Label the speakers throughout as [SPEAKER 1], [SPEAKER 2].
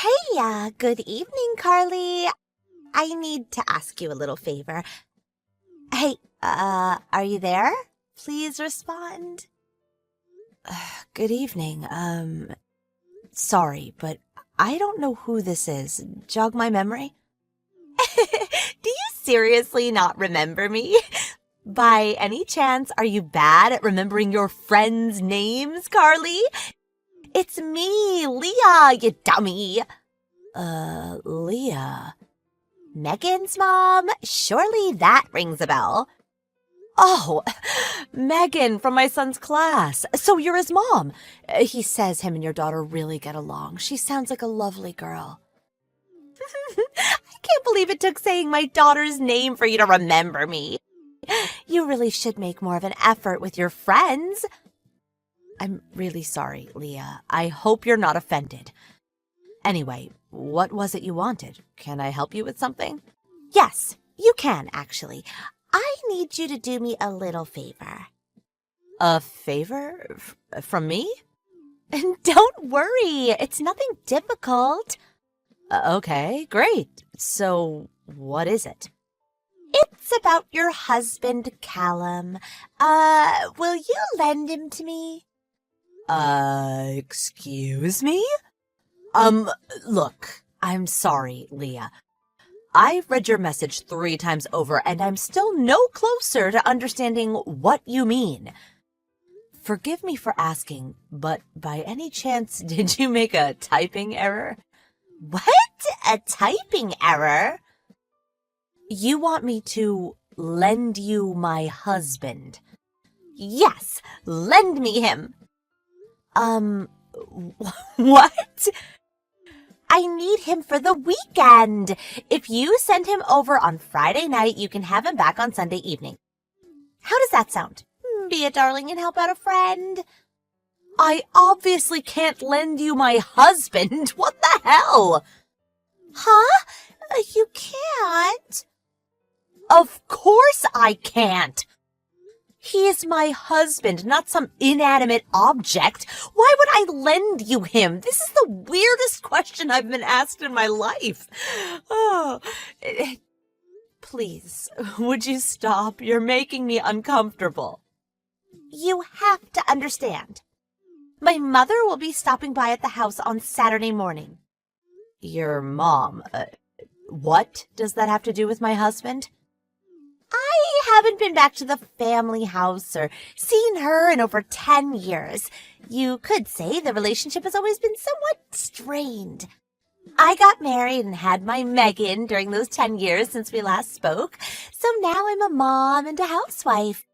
[SPEAKER 1] Hey, good evening, Carly. I need to ask you a little favor. Hey, are you there? Please respond. Good evening. Sorry, but I don't know who this is. Jog my memory? Do you seriously not remember me? By any chance, are you bad at remembering your friends' names, Carly? It's me, Leah, you dummy. Leah. Megan's mom? Surely that rings a bell. Oh, Megan from my son's class. So you're his mom. He says him and your daughter really get along. She sounds like a lovely girl. I can't believe it took saying my daughter's name for you to remember me. You really should make more of an effort with your friends. I'm really sorry, Leah. I hope you're not offended. Anyway, what was it you wanted? Can I help you with something? Yes, you can, actually. I need you to do me a little favor. A favor? From me? Don't worry, it's nothing difficult. Okay, great. So, what is it? It's about your husband, Callum. Will you lend him to me? Excuse me? Look, I'm sorry, Leah. I've read your message 3 times over, and I'm still no closer to understanding what you mean. Forgive me for asking, but by any chance, did you make a typing error? What? A typing error? You want me to lend you my husband? Yes, lend me him. What? I need him for the weekend. If you send him over on Friday night, you can have him back on Sunday evening. How does that sound? Be a darling and help out a friend. I obviously can't lend you my husband. What the hell? Huh? You can't? Of course I can't. He is my husband, not some inanimate object. Why would I lend you him? This is the weirdest question I've been asked in my life. Oh, please, would you stop? You're making me uncomfortable. You have to understand. My mother will be stopping by at the house on Saturday morning. Your mom? What does that have to do with my husband? I haven't been back to the family house or seen her in over 10 years. You could say the relationship has always been somewhat strained. I got married and had my Megan during those 10 years since we last spoke, so now I'm a mom and a housewife.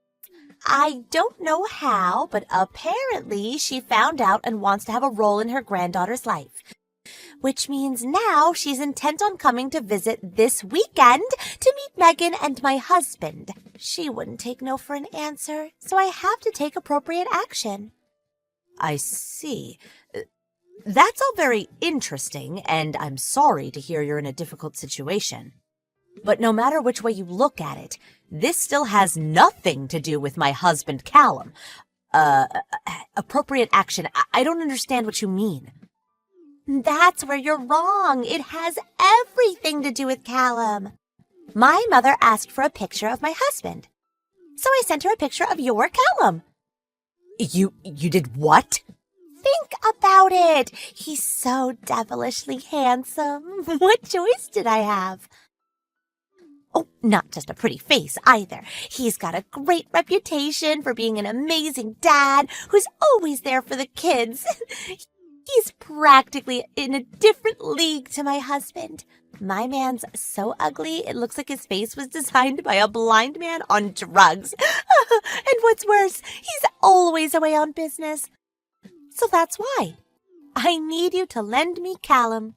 [SPEAKER 1] I don't know how, but apparently she found out and wants to have a role in her granddaughter's life. Which means now she's intent on coming to visit this weekend to meet Megan and my husband. She wouldn't take no for an answer, so I have to take appropriate action. I see. That's all very interesting, and I'm sorry to hear you're in a difficult situation. But no matter which way you look at it, this still has nothing to do with my husband, Callum. Appropriate action. I don't understand what you mean. That's where you're wrong. It has everything to do with Callum. My mother asked for a picture of my husband, so I sent her a picture of your Callum. You did what? Think about it. He's so devilishly handsome. What choice did I have? Oh, not just a pretty face either. He's got a great reputation for being an amazing dad who's always there for the kids. He's practically in a different league to my husband. My man's so ugly, it looks like his face was designed by a blind man on drugs. And what's worse, he's always away on business. So that's why I need you to lend me Callum.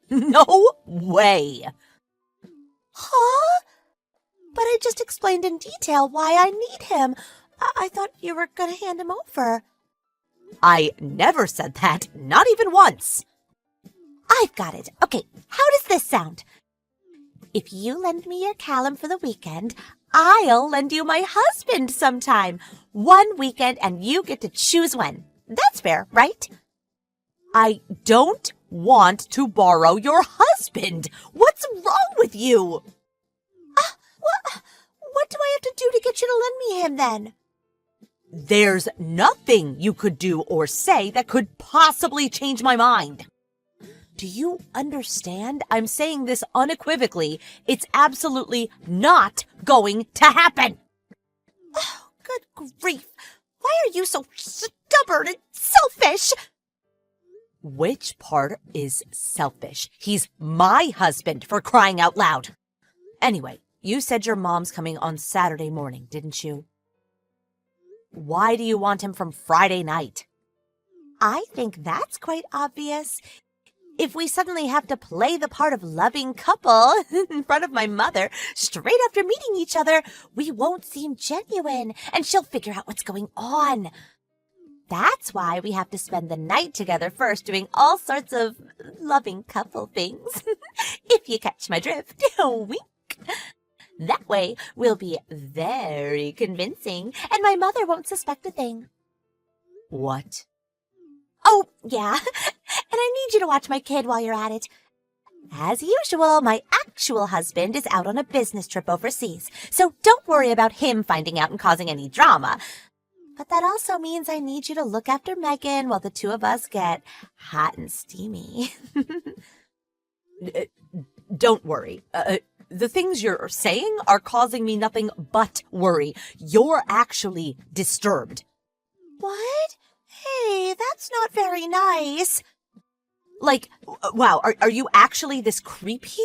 [SPEAKER 1] No way. Huh? But I just explained in detail why I need him. I thought you were going to hand him over. I never said that, not even once. I've got it. Okay, how does this sound? If you lend me your Callum for the weekend, I'll lend you my husband sometime. One weekend and you get to choose when. That's fair, right? I don't want to borrow your husband. What's wrong with you? What do I have to do to get you to lend me him then? There's nothing you could do or say that could possibly change my mind. Do you understand? I'm saying this unequivocally. It's absolutely not going to happen. Oh, good grief. Why are you so stubborn and selfish? Which part is selfish? He's my husband, for crying out loud. Anyway, you said your mom's coming on Saturday morning, didn't you? Why do you want him from Friday night? I think that's quite obvious. If we suddenly have to play the part of loving couple in front of my mother straight after meeting each other, we won't seem genuine, and she'll figure out what's going on. That's why we have to spend the night together first, doing all sorts of loving couple things. If you catch my drift, wink. That way, we'll be very convincing, and my mother won't suspect a thing. What? Oh, yeah, and I need you to watch my kid while you're at it. As usual, my actual husband is out on a business trip overseas, so don't worry about him finding out and causing any drama. But that also means I need you to look after Megan while the two of us get hot and steamy. Don't worry. The things you're saying are causing me nothing but worry. You're actually disturbed. What? Hey, that's not very nice. Like, wow, are you actually this creepy?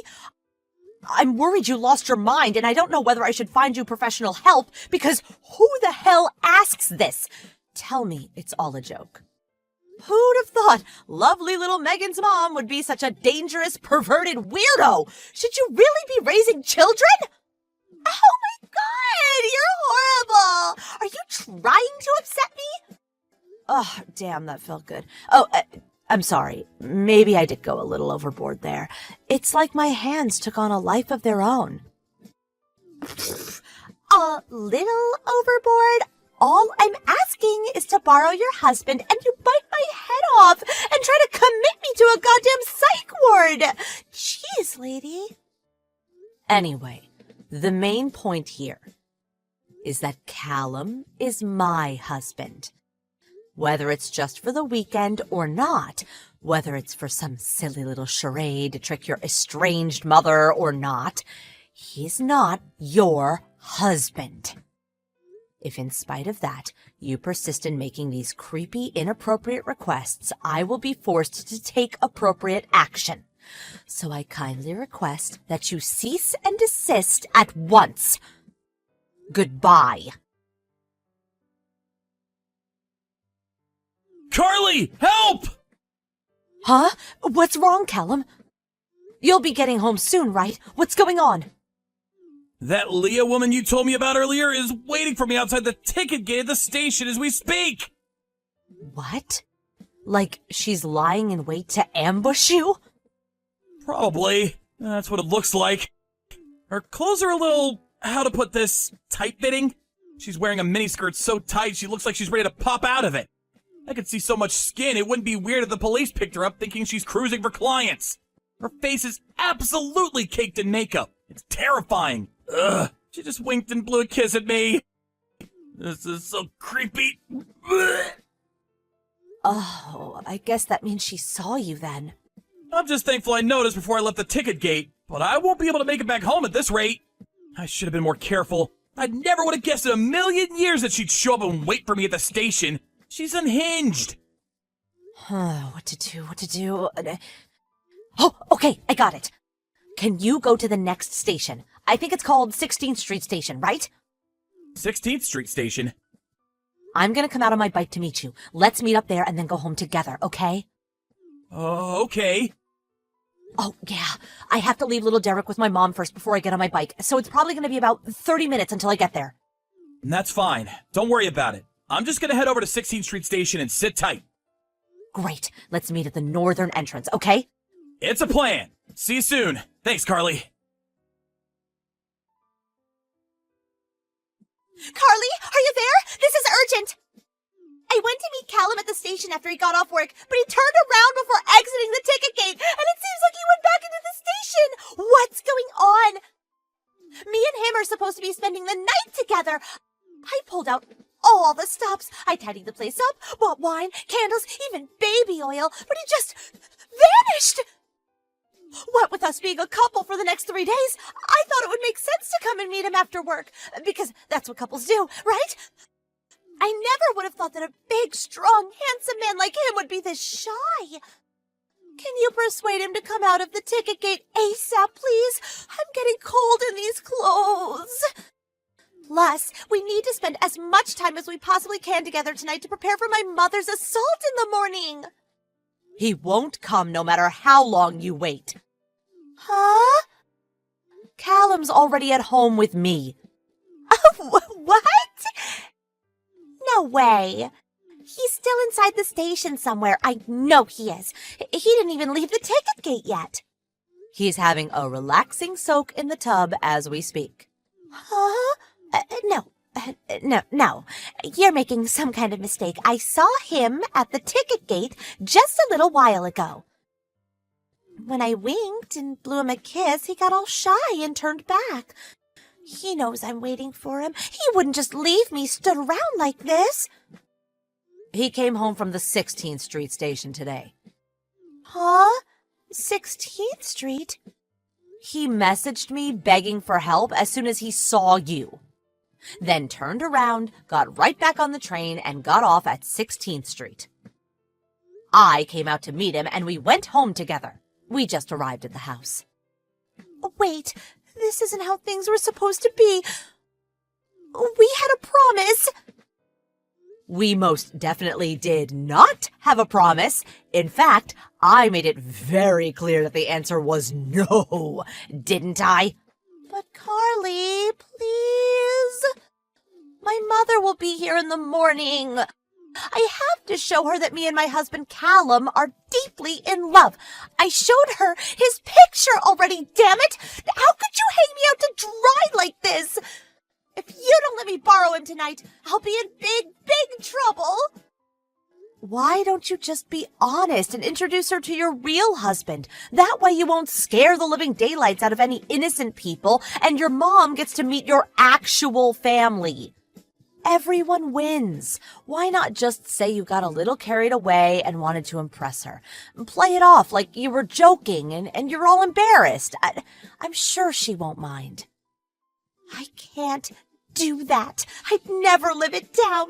[SPEAKER 1] I'm worried you lost your mind, and I don't know whether I should find you professional help, because who the hell asks this? Tell me it's all a joke. Who'd have thought lovely little Megan's mom would be such a dangerous, perverted weirdo? Should you really be raising children? Oh my God, you're horrible. Are you trying to upset me? Oh, damn, that felt good. Oh, I'm sorry. Maybe I did go a little overboard there. It's like my hands took on a life of their own. A little overboard? All I'm asking is to borrow your husband, and you bite my head off and try to commit me to a goddamn psych ward. Jeez, lady. Anyway, the main point here is that Callum is my husband. Whether it's just for the weekend or not, whether it's for some silly little charade to trick your estranged mother or not, he's not your husband. If in spite of that, you persist in making these creepy, inappropriate requests, I will be forced to take appropriate action. So I kindly request that you cease and desist at once. Goodbye.
[SPEAKER 2] Carly, help!
[SPEAKER 1] Huh? What's wrong, Callum? You'll be getting home soon, right? What's going on?
[SPEAKER 2] That Leah woman you told me about earlier is waiting for me outside the ticket gate at the station as we speak.
[SPEAKER 1] What? Like she's lying in wait to ambush you?
[SPEAKER 2] Probably. That's what it looks like. Her clothes are a little, how to put this, tight-fitting. She's wearing a miniskirt so tight she looks like she's ready to pop out of it. I could see so much skin, it wouldn't be weird if the police picked her up thinking she's cruising for clients. Her face is absolutely caked in makeup. It's terrifying. Ugh. She just winked and blew a kiss at me. This is so creepy. Ugh.
[SPEAKER 1] Oh, I guess that means she saw you then.
[SPEAKER 2] I'm just thankful I noticed before I left the ticket gate, but I won't be able to make it back home at this rate. I should have been more careful. I never would have guessed in a million years that she'd show up and wait for me at the station. She's unhinged.
[SPEAKER 1] What to do? Oh, okay, I got it. Can you go to the next station? I think it's called 16th Street Station, right?
[SPEAKER 2] 16th Street Station?
[SPEAKER 1] I'm gonna come out on my bike to meet you. Let's meet up there and then go home together, okay?
[SPEAKER 2] Okay.
[SPEAKER 1] Oh, yeah. I have to leave little Derek with my mom first before I get on my bike, so it's probably gonna be about 30 minutes until I get there.
[SPEAKER 2] That's fine. Don't worry about it. I'm just gonna head over to 16th Street Station and sit tight.
[SPEAKER 1] Great. Let's meet at the northern entrance, okay?
[SPEAKER 2] It's a plan. See you soon. Thanks, Carly.
[SPEAKER 1] Carly, are you there? This is urgent. I went to meet Callum at the station after he got off work, but he turned around before exiting the ticket together. I pulled out all the stops. I tidied the place up, bought wine, candles, even baby oil, but he just vanished. What with us being a couple for the next 3 days, I thought it would make sense to come and meet him after work, because that's what couples do, right? I never would have thought that a big, strong, handsome man like him would be this shy. Can you persuade him to come out of the ticket gate ASAP, please? I'm getting cold in these clothes. Plus, we need to spend as much time as we possibly can together tonight to prepare for my mother's assault in the morning. He won't come no matter how long you wait. Huh? Callum's already at home with me. What? No way. He's still inside the station somewhere. I know he is. He didn't even leave the ticket gate yet. He's having a relaxing soak in the tub as we speak. Huh? No. You're making some kind of mistake. I saw him at the ticket gate just a little while ago. When I winked and blew him a kiss, he got all shy and turned back. He knows I'm waiting for him. He wouldn't just leave me stood around like this. He came home from the 16th Street station today. Huh? 16th Street? He messaged me begging for help as soon as he saw you. Then turned around, got right back on the train, and got off at 16th Street. I came out to meet him, and we went home together. We just arrived at the house. Wait, this isn't how things were supposed to be. We had a promise. We most definitely did not have a promise. In fact, I made it very clear that the answer was no, didn't I? But Carly, please. My mother will be here in the morning. I have to show her that me and my husband Callum are deeply in love. I showed her his picture already, damn it! How could you hang me out to dry like this? If you don't let me borrow him tonight, I'll be in big trouble. Why don't you just be honest and introduce her to your real husband? That way you won't scare the living daylights out of any innocent people, and your mom gets to meet your actual family. Everyone wins. Why not just say you got a little carried away and wanted to impress her? Play it off like you were joking and you're all embarrassed. I'm sure she won't mind. I can't do that. I'd never live it down.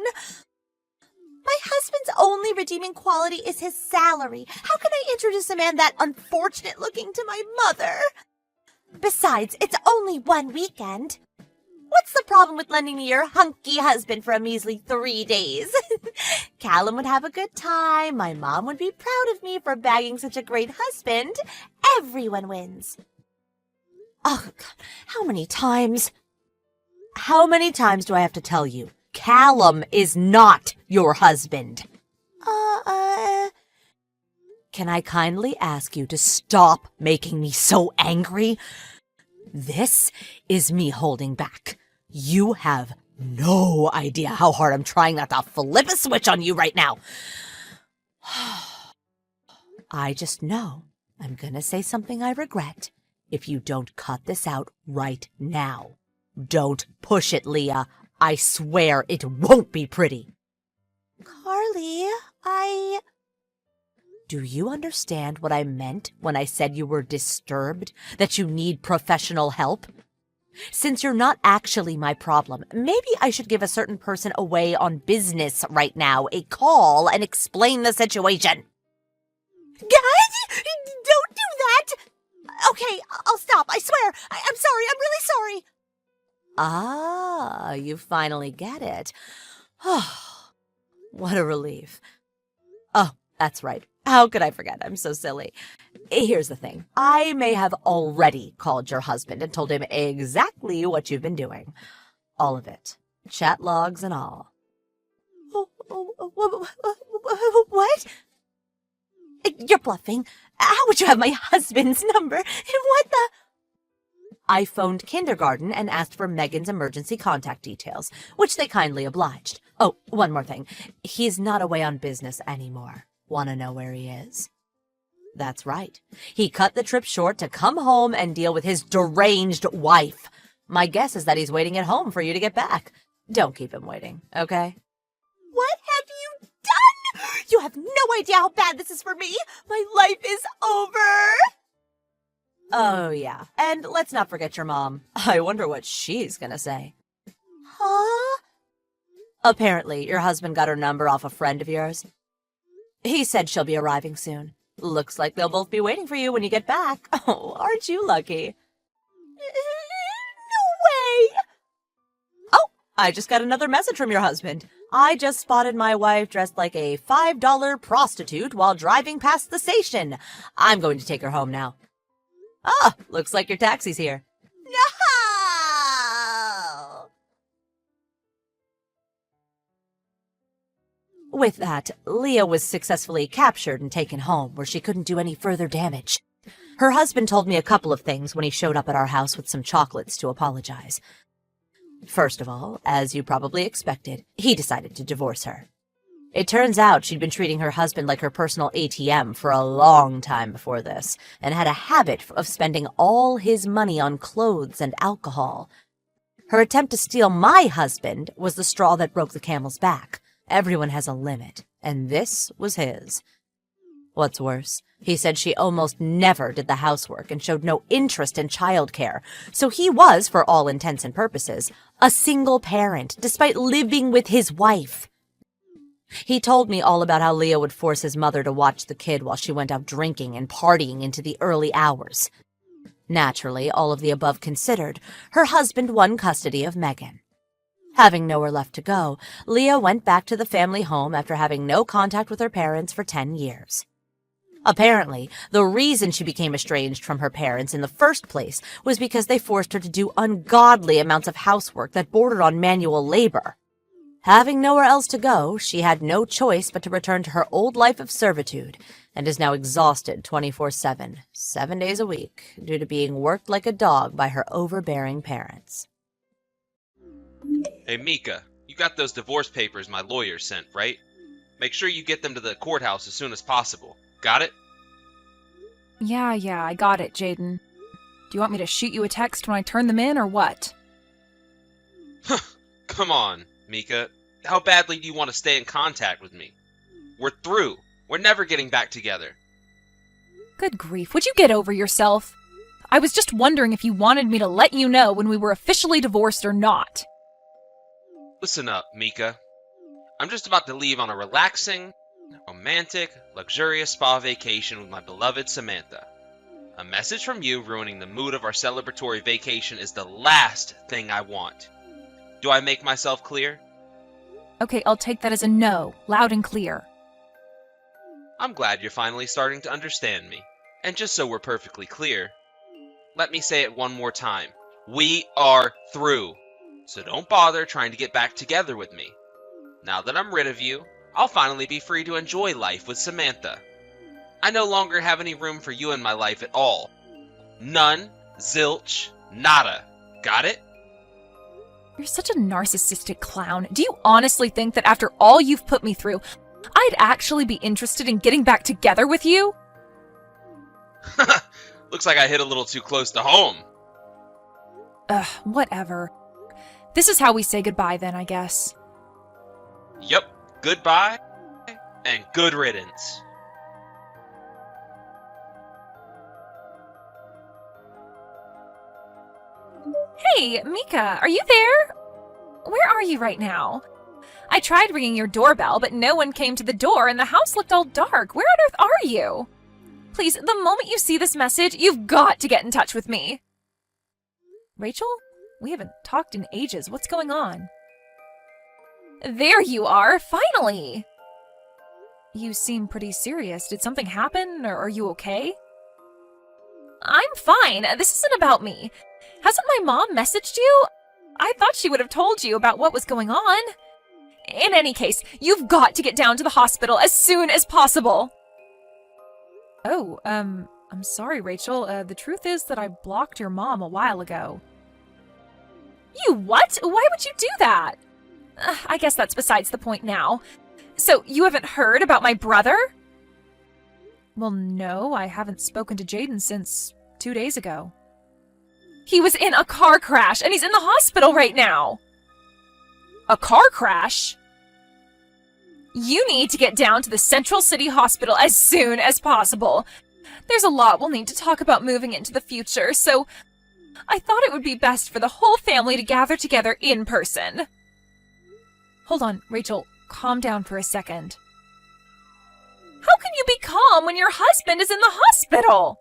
[SPEAKER 1] My husband's only redeeming quality is his salary. How can I introduce a man that unfortunate looking to my mother? Besides, it's only one weekend. What's the problem with lending me your hunky husband for a measly 3 days? Callum would have a good time. My mom would be proud of me for bagging such a great husband. Everyone wins. Oh, God, how many times? How many times do I have to tell you? Callum is not your husband. Can I kindly ask you to stop making me so angry? This is me holding back. You have no idea how hard I'm trying not to flip a switch on you right now. I just know I'm gonna say something I regret if you don't cut this out right now. Don't push it, Leah. I swear it won't be pretty. Carly, Do you understand what I meant when I said you were disturbed, that you need professional help? Since you're not actually my problem, maybe I should give a certain person away on business right now a call and explain the situation. Guys, don't do that! Okay, I'll stop, I swear. I'm sorry, I'm really sorry. Ah, you finally get it. Oh, what a relief. Oh, that's right. How could I forget? I'm so silly. Here's the thing. I may have already called your husband and told him exactly what you've been doing. All of it. Chat logs and all. What? You're bluffing. How would you have my husband's number? What the? I phoned kindergarten and asked for Megan's emergency contact details, which they kindly obliged. Oh, one more thing. He's not away on business anymore. Want to know where he is? That's right. He cut the trip short to come home and deal with his deranged wife. My guess is that he's waiting at home for you to get back. Don't keep him waiting, okay? What have you done? You have no idea how bad this is for me. My life is over. Oh, yeah. And let's not forget your mom. I wonder what she's gonna say. Huh? Apparently, your husband got her number off a friend of yours. He said she'll be arriving soon. Looks like they'll both be waiting for you when you get back. Oh, aren't you lucky? No way! Oh, I just got another message from your husband. I just spotted my wife dressed like a $5 prostitute while driving past the station. I'm going to take her home now. Ah, looks like your taxi's here. No! With that, Leah was successfully captured and taken home, where she couldn't do any further damage. Her husband told me a couple of things when he showed up at our house with some chocolates to apologize. First of all, as you probably expected, he decided to divorce her. It turns out she'd been treating her husband like her personal ATM for a long time before this, and had a habit of spending all his money on clothes and alcohol. Her attempt to steal my husband was the straw that broke the camel's back. Everyone has a limit, and this was his. What's worse, he said she almost never did the housework and showed no interest in childcare, so he was, for all intents and purposes, a single parent, despite living with his wife. He told me all about how Leo would force his mother to watch the kid while she went out drinking and partying into the early hours. Naturally, all of the above considered, her husband won custody of Megan. Having nowhere left to go, Leah went back to the family home after having no contact with her parents for 10 years. Apparently, the reason she became estranged from her parents in the first place was because they forced her to do ungodly amounts of housework that bordered on manual labor. Having nowhere else to go, she had no choice but to return to her old life of servitude, and is now exhausted 24/7, 7 days a week, due to being worked like a dog by her overbearing parents.
[SPEAKER 3] Hey, Mika, you got those divorce papers my lawyer sent, right? Make sure you get them to the courthouse as soon as possible. Got it?
[SPEAKER 4] Yeah, I got it, Jaden. Do you want me to shoot you a text when I turn them in, or what?
[SPEAKER 3] Come on, Mika. How badly do you want to stay in contact with me? We're through. We're never getting back together.
[SPEAKER 4] Good grief, would you get over yourself? I was just wondering if you wanted me to let you know when we were officially divorced or not.
[SPEAKER 3] Listen up, Mika. I'm just about to leave on a relaxing, romantic, luxurious spa vacation with my beloved Samantha. A message from you ruining the mood of our celebratory vacation is the last thing I want. Do I make myself clear?
[SPEAKER 4] Okay, I'll take that as a no, loud and clear.
[SPEAKER 3] I'm glad you're finally starting to understand me. And just so we're perfectly clear, let me say it one more time. We are through. So don't bother trying to get back together with me. Now that I'm rid of you, I'll finally be free to enjoy life with Samantha. I no longer have any room for you in my life at all. None, zilch, nada. Got it?
[SPEAKER 4] You're such a narcissistic clown. Do you honestly think that after all you've put me through, I'd actually be interested in getting back together with you?
[SPEAKER 3] Looks like I hit a little too close to home.
[SPEAKER 4] Whatever. This is how we say goodbye then, I guess.
[SPEAKER 3] Yep, goodbye, and good riddance.
[SPEAKER 4] Hey, Mika, are you there? Where are you right now? I tried ringing your doorbell, but no one came to the door and the house looked all dark. Where on earth are you? Please, the moment you see this message, you've got to get in touch with me. Rachel? We haven't talked in ages. What's going on? There you are, finally! You seem pretty serious. Did something happen, or are you okay? I'm fine. This isn't about me. Hasn't my mom messaged you? I thought she would have told you about what was going on. In any case, you've got to get down to the hospital as soon as possible. Oh, I'm sorry, Rachel. The truth is that I blocked your mom a while ago. You what? Why would you do that? I guess that's besides the point now. So, you haven't heard about my brother? Well, no, I haven't spoken to Jaden since 2 days ago. He was in a car crash, and he's in the hospital right now! A car crash? You need to get down to the Central City Hospital as soon as possible. There's a lot we'll need to talk about moving into the future, so I thought it would be best for the whole family to gather together in person. Hold on, Rachel, calm down for a second. How can you be calm when your husband is in the hospital?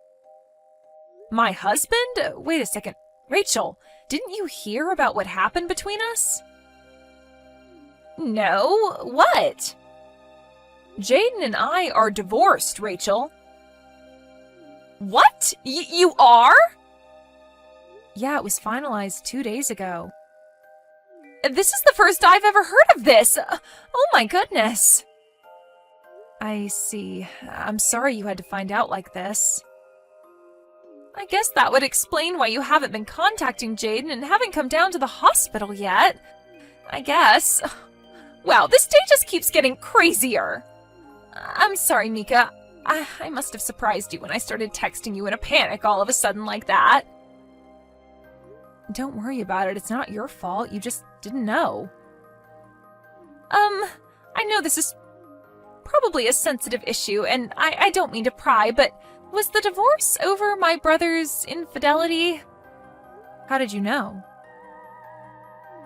[SPEAKER 4] My husband? Wait a second. Rachel, didn't you hear about what happened between us? No, what? Jaden and I are divorced, Rachel. What? You are? Yeah, it was finalized 2 days ago. This is the first I've ever heard of this. Oh my goodness. I see. I'm sorry you had to find out like this. I guess that would explain why you haven't been contacting Jaden and haven't come down to the hospital yet. I guess. Wow, this day just keeps getting crazier. I'm sorry, Mika. I must have surprised you when I started texting you in a panic all of a sudden like that. Don't worry about it. It's not your fault. You just didn't know. I know this is probably a sensitive issue, and I don't mean to pry, but was the divorce over my brother's infidelity? How did you know?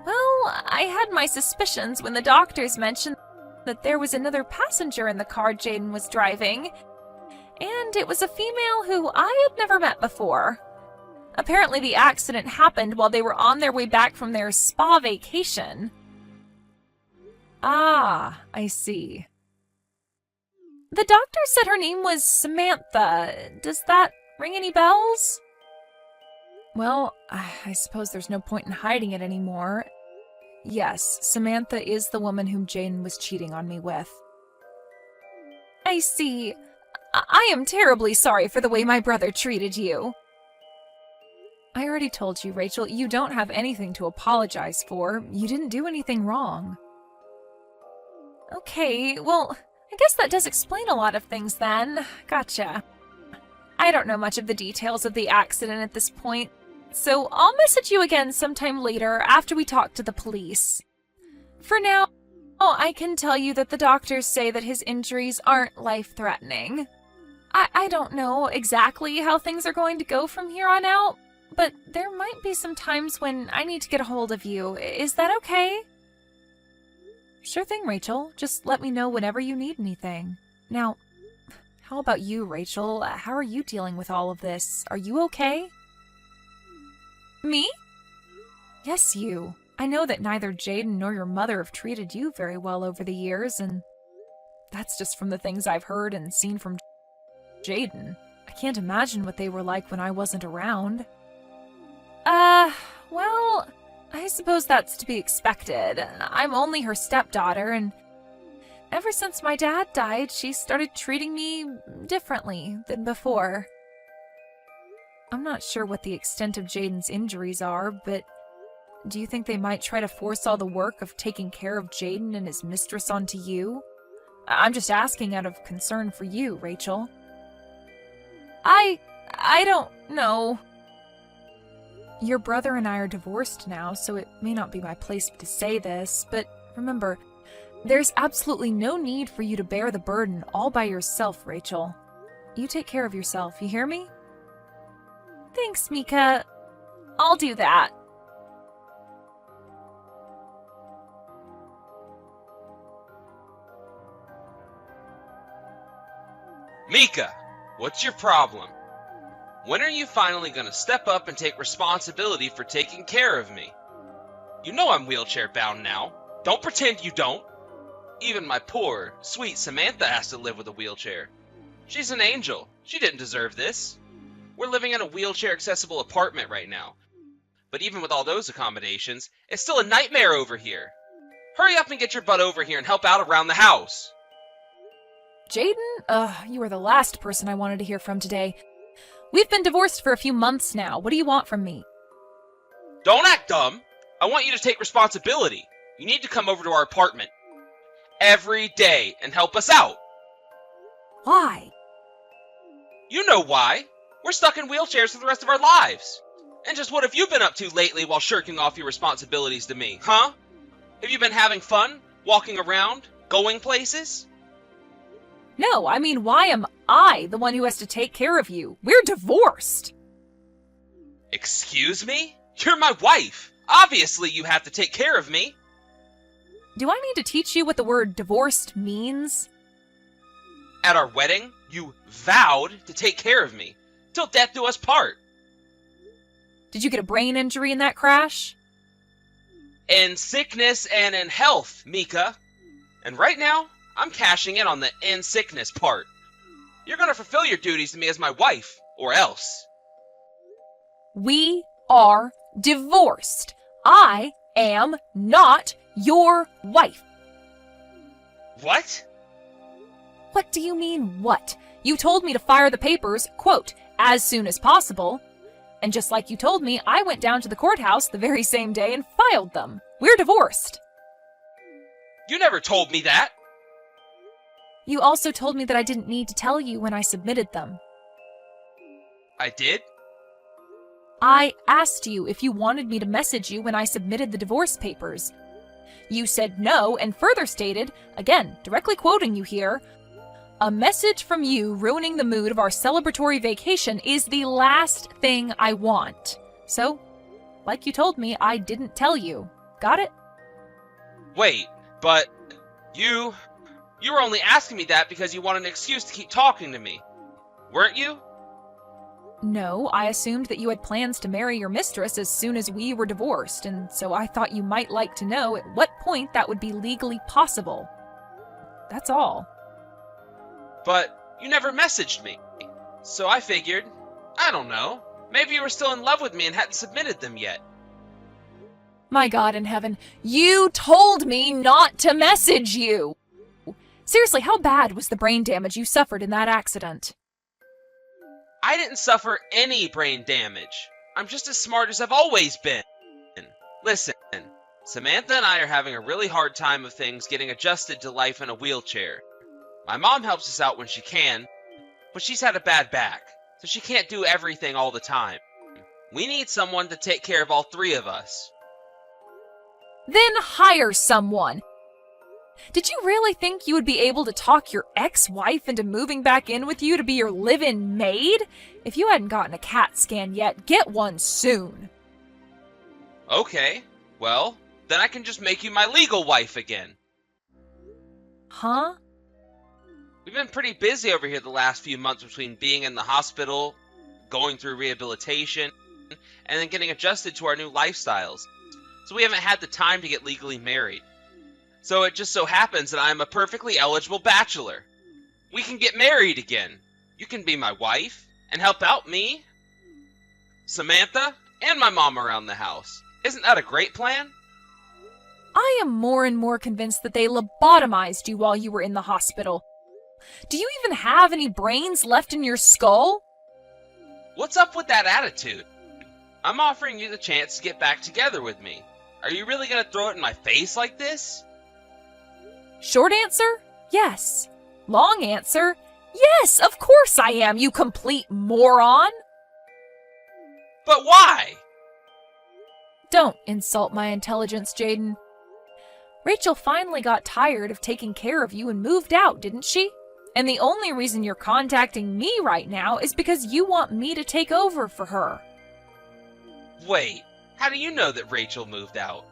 [SPEAKER 4] Well, I had my suspicions when the doctors mentioned that there was another passenger in the car Jaden was driving, and it was a female who I had never met before. Apparently the accident happened while they were on their way back from their spa vacation. Ah, I see. The doctor said her name was Samantha. Does that ring any bells? Well, I suppose there's no point in hiding it anymore. Yes, Samantha is the woman whom Jaden was cheating on me with. I see. I am terribly sorry for the way my brother treated you. I already told you, Rachel, you don't have anything to apologize for. You didn't do anything wrong. Okay, well, I guess that does explain a lot of things then. Gotcha. I don't know much of the details of the accident at this point, so I'll message you again sometime later after we talk to the police. For now, I can tell you that the doctors say that his injuries aren't life-threatening. I don't know exactly how things are going to go from here on out, but there might be some times when I need to get a hold of you. Is that okay? Sure thing, Rachel. Just let me know whenever you need anything. Now, how about you, Rachel? How are you dealing with all of this? Are you okay? Me? Yes, you. I know that neither Jaden nor your mother have treated you very well over the years, and that's just from the things I've heard and seen from Jaden. I can't imagine what they were like when I wasn't around. Well, I suppose that's to be expected. I'm only her stepdaughter, and ever since my dad died, she started treating me differently than before. I'm not sure what the extent of Jaden's injuries are, but do you think they might try to force all the work of taking care of Jaden and his mistress onto you? I'm just asking out of concern for you, Rachel. I don't know. Your brother and I are divorced now, so it may not be my place to say this, but remember, there's absolutely no need for you to bear the burden all by yourself, Rachel. You take care of yourself, you hear me? Thanks, Mika. I'll do that.
[SPEAKER 3] Mika, what's your problem? When are you finally gonna step up and take responsibility for taking care of me? You know I'm wheelchair bound now. Don't pretend you don't. Even my poor, sweet Samantha has to live with a wheelchair. She's an angel. She didn't deserve this. We're living in a wheelchair-accessible apartment right now. But even with all those accommodations, it's still a nightmare over here. Hurry up and get your butt over here and help out around the house.
[SPEAKER 4] Jaden? You are the last person I wanted to hear from today. We've been divorced for a few months now. What do you want from me?
[SPEAKER 3] Don't act dumb. I want you to take responsibility. You need to come over to our apartment every day and help us out.
[SPEAKER 4] Why?
[SPEAKER 3] You know why. We're stuck in wheelchairs for the rest of our lives. And just what have you been up to lately while shirking off your responsibilities to me, huh? Have you been having fun? Walking around? Going places?
[SPEAKER 4] No, I mean, why am I the one who has to take care of you? We're divorced.
[SPEAKER 3] Excuse me? You're my wife. Obviously you have to take care of me.
[SPEAKER 4] Do I need to teach you what the word divorced means?
[SPEAKER 3] At our wedding, you vowed to take care of me. Till death do us part.
[SPEAKER 4] Did you get a brain injury in that crash?
[SPEAKER 3] In sickness and in health, Mika. And right now, I'm cashing in on the in sickness part. You're gonna fulfill your duties to me as my wife, or else.
[SPEAKER 4] We are divorced. I am not your wife.
[SPEAKER 3] What?
[SPEAKER 4] What do you mean, what? You told me to fire the papers, quote, as soon as possible. And just like you told me, I went down to the courthouse the very same day and filed them. We're divorced.
[SPEAKER 3] You never told me that.
[SPEAKER 4] You also told me that I didn't need to tell you when I submitted them.
[SPEAKER 3] I did?
[SPEAKER 4] I asked you if you wanted me to message you when I submitted the divorce papers. You said no and further stated, again, directly quoting you here, a message from you ruining the mood of our celebratory vacation is the last thing I want. So, like you told me, I didn't tell you. Got it?
[SPEAKER 3] Wait, but you were only asking me that because you wanted an excuse to keep talking to me, weren't you?
[SPEAKER 4] No, I assumed that you had plans to marry your mistress as soon as we were divorced, and so I thought you might like to know at what point that would be legally possible. That's all.
[SPEAKER 3] But you never messaged me. So I figured, I don't know, maybe you were still in love with me and hadn't submitted them yet.
[SPEAKER 4] My God in heaven, you told me not to message you! Seriously, how bad was the brain damage you suffered in that accident?
[SPEAKER 3] I didn't suffer any brain damage. I'm just as smart as I've always been. Listen, Samantha and I are having a really hard time of things getting adjusted to life in a wheelchair. My mom helps us out when she can, but she's had a bad back, so she can't do everything all the time. We need someone to take care of all three of us.
[SPEAKER 4] Then hire someone! Did you really think you would be able to talk your ex-wife into moving back in with you to be your live-in maid? If you hadn't gotten a CAT scan yet, get one soon.
[SPEAKER 3] Okay, well, then I can just make you my legal wife again.
[SPEAKER 4] Huh?
[SPEAKER 3] We've been pretty busy over here the last few months between being in the hospital, going through rehabilitation, and then getting adjusted to our new lifestyles. So we haven't had the time to get legally married. So it just so happens that I'm a perfectly eligible bachelor. We can get married again. You can be my wife and help out me, Samantha, and my mom around the house. Isn't that a great plan?
[SPEAKER 4] I am more and more convinced that they lobotomized you while you were in the hospital. Do you even have any brains left in your skull?
[SPEAKER 3] What's up with that attitude? I'm offering you the chance to get back together with me. Are you really gonna throw it in my face like this?
[SPEAKER 4] Short answer, yes. Long answer, yes, of course I am, you complete moron.
[SPEAKER 3] But why?
[SPEAKER 4] Don't insult my intelligence, Jaden. Rachel finally got tired of taking care of you and moved out, didn't she? And the only reason you're contacting me right now is because you want me to take over for her.
[SPEAKER 3] Wait, how do you know that Rachel moved out?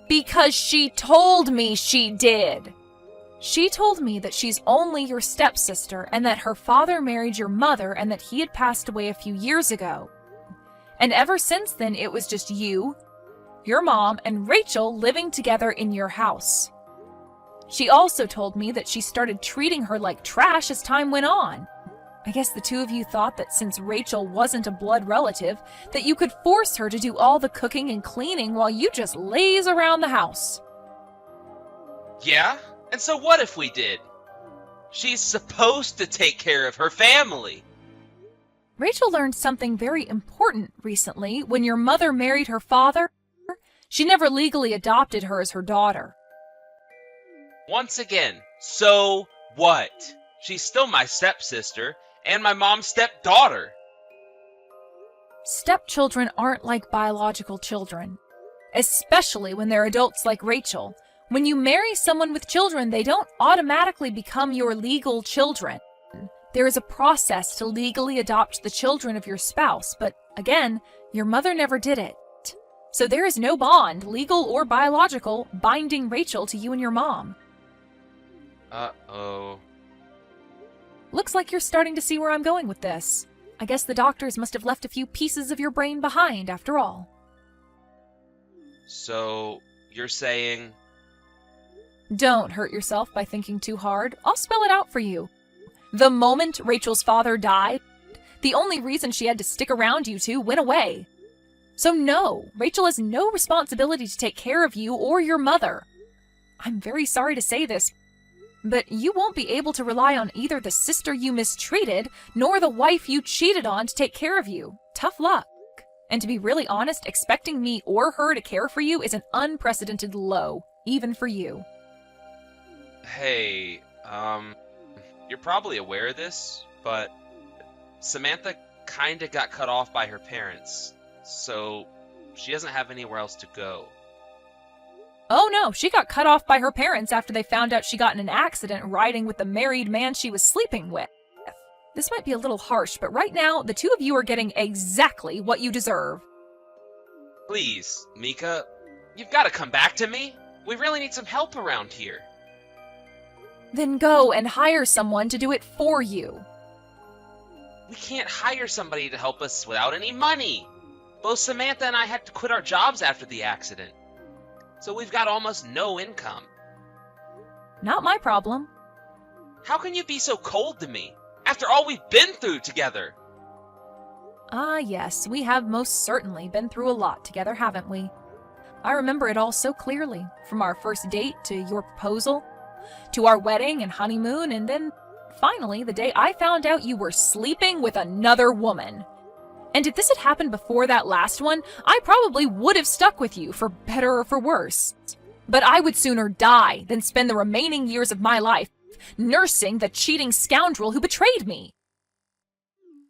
[SPEAKER 4] Because she told me she did. She told me that she's only your stepsister and that her father married your mother and that he had passed away a few years ago. And ever since then, it was just you, your mom, and Rachel living together in your house. She also told me that she started treating her like trash as time went on. I guess the two of you thought that since Rachel wasn't a blood relative, that you could force her to do all the cooking and cleaning while you just laze around the house.
[SPEAKER 3] Yeah? And so what if we did? She's supposed to take care of her family.
[SPEAKER 4] Rachel learned something very important recently. When your mother married her father, she never legally adopted her as her daughter.
[SPEAKER 3] Once again, so what? She's still my stepsister and my mom's stepdaughter.
[SPEAKER 4] Stepchildren aren't like biological children. especially when they're adults like Rachel. When you marry someone with children, they don't automatically become your legal children. There is a process to legally adopt the children of your spouse, but again, your mother never did it. So there is no bond, legal or biological, binding Rachel to you and your mom.
[SPEAKER 3] Uh-oh.
[SPEAKER 4] Looks like you're starting to see where I'm going with this. I guess the doctors must have left a few pieces of your brain behind after all.
[SPEAKER 3] So, you're saying...
[SPEAKER 4] Don't hurt yourself by thinking too hard. I'll spell it out for you. The moment Rachel's father died, the only reason she had to stick around you two went away. So no, Rachel has no responsibility to take care of you or your mother. I'm very sorry to say this, but you won't be able to rely on either the sister you mistreated nor the wife you cheated on to take care of you. Tough luck. And to be really honest, expecting me or her to care for you is an unprecedented low, even for you.
[SPEAKER 3] Hey, you're probably aware of this, but Samantha kinda got cut off by her parents, so she doesn't have anywhere else to go.
[SPEAKER 4] Oh no, she got cut off by her parents after they found out she got in an accident riding with the married man she was sleeping with. This might be a little harsh, but right now, the two of you are getting exactly what you deserve.
[SPEAKER 3] Please, Mika, you've got to come back to me. We really need some help around here.
[SPEAKER 4] Then go and hire someone to do it for you.
[SPEAKER 3] We can't hire somebody to help us without any money. Both Samantha and I had to quit our jobs after the accident, so we've got almost no income.
[SPEAKER 4] Not my problem.
[SPEAKER 3] How can you be so cold to me, after all we've been through together?
[SPEAKER 4] Ah, yes, we have most certainly been through a lot together, haven't we? I remember it all so clearly, from our first date to your proposal, to our wedding and honeymoon, and then finally the day I found out you were sleeping with another woman. And if this had happened before that last one, I probably would have stuck with you, for better or for worse. But I would sooner die than spend the remaining years of my life nursing the cheating scoundrel who betrayed me.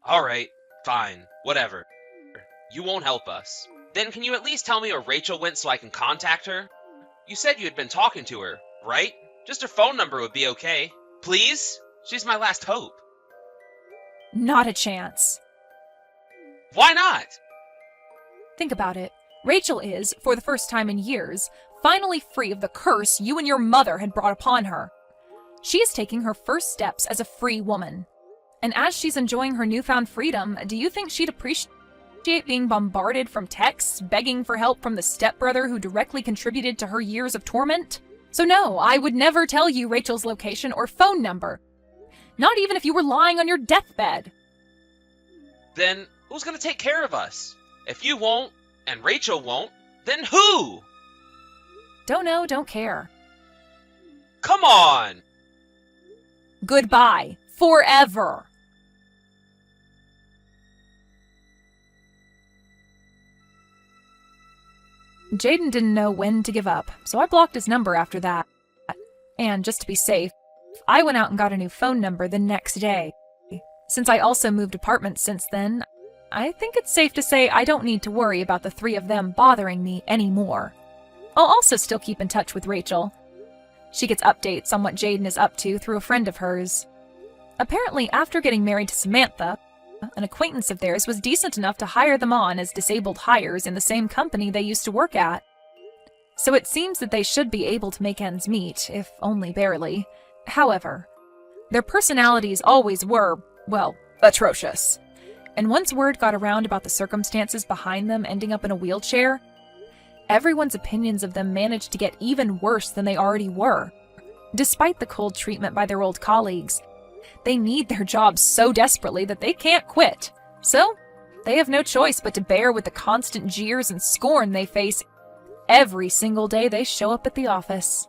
[SPEAKER 3] Alright, fine, whatever. You won't help us. Then can you at least tell me where Rachel went so I can contact her? You said you had been talking to her, right? Just her phone number would be okay. Please? She's my last hope.
[SPEAKER 4] Not a chance.
[SPEAKER 3] Why not?
[SPEAKER 4] Think about it. Rachel is, for the first time in years, finally free of the curse you and your mother had brought upon her. She is taking her first steps as a free woman. And as she's enjoying her newfound freedom, do you think she'd appreciate being bombarded from texts, begging for help from the stepbrother who directly contributed to her years of torment? So no, I would never tell you Rachel's location or phone number. Not even if you were lying on your deathbed.
[SPEAKER 3] Then who's gonna take care of us? If you won't, and Rachel won't, then who?
[SPEAKER 4] Don't know, don't care.
[SPEAKER 3] Come on!
[SPEAKER 4] Goodbye. Forever. Jaden didn't know when to give up, so I blocked his number after that. And just to be safe, I went out and got a new phone number the next day. Since I also moved apartments since then, I think it's safe to say I don't need to worry about the three of them bothering me anymore. I'll also still keep in touch with Rachel. She gets updates on what Jaden is up to through a friend of hers. Apparently, after getting married to Samantha, an acquaintance of theirs was decent enough to hire them on as disabled hires in the same company they used to work at. So it seems that they should be able to make ends meet, if only barely. However, their personalities always were, well, atrocious. And once word got around about the circumstances behind them ending up in a wheelchair, everyone's opinions of them managed to get even worse than they already were. Despite the cold treatment by their old colleagues, they need their jobs so desperately that they can't quit. So, they have no choice but to bear with the constant jeers and scorn they face every single day they show up at the office.